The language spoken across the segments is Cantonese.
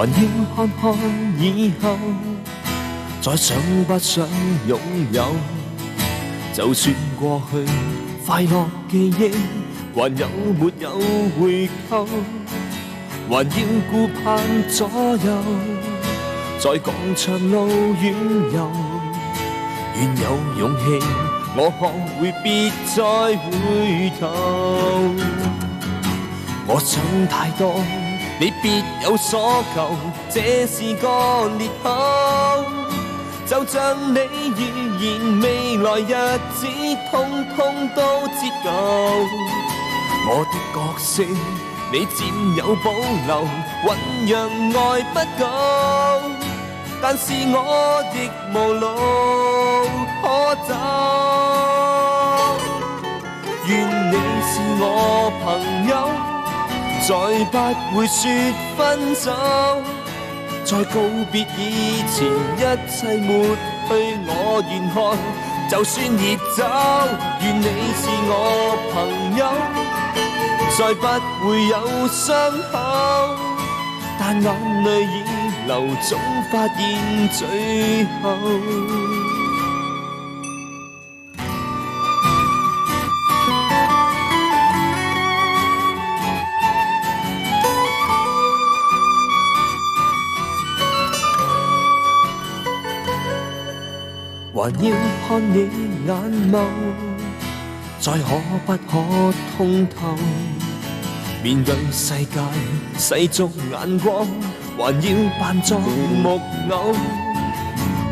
還要看看以後，再想不想擁有？就算過去快樂記憶，還有沒有回購？還要顧盼左右，再講長路遠遊。願有勇氣，我學會別再回頭。我想太多，你別有所求，這是個裂口。就像你預言未來日子，通通都折舊。我的角色你佔有保留，醞釀愛不夠，但是我亦無路可走。願你是我朋友，再不會說分手，在告別以前一切抹去我願看，就算熱走。願你是我朋友，再不會有傷口，但眼淚已流，總發現最後。還要看你眼眸，再可不可通透？面對世界世俗眼光，還要扮作木偶，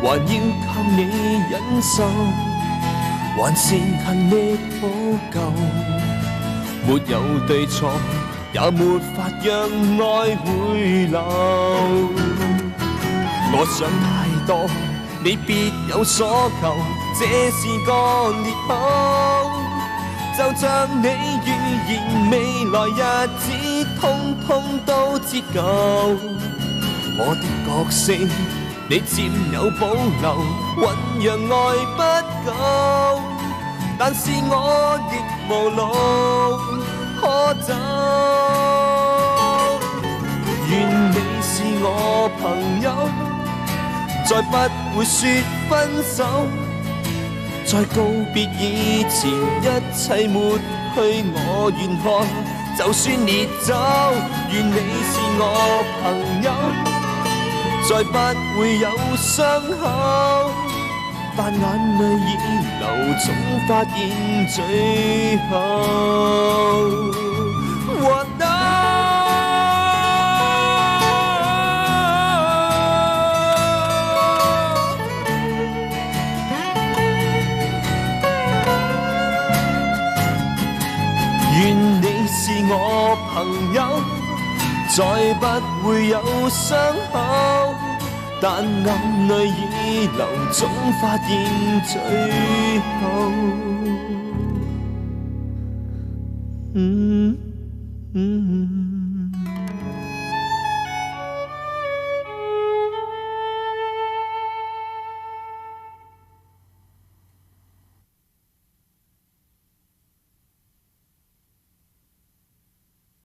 還要靠你忍受，還是勤力補救？沒有對錯，也沒法讓愛回流。我想太多，你別有所求，這是個裂口。就像你預言未來日子，通通都折舊。我的角色你佔有保留，醞釀愛不夠，但是我亦無路可走。願你是我朋友，再不會說分手，在告別以前一切抹去我願看，就算烈酒。願你是我朋友，再不會有傷口，但眼淚已流，總發現最後。願你是我朋友，再不會有傷口，但眼淚已流，總發現最後。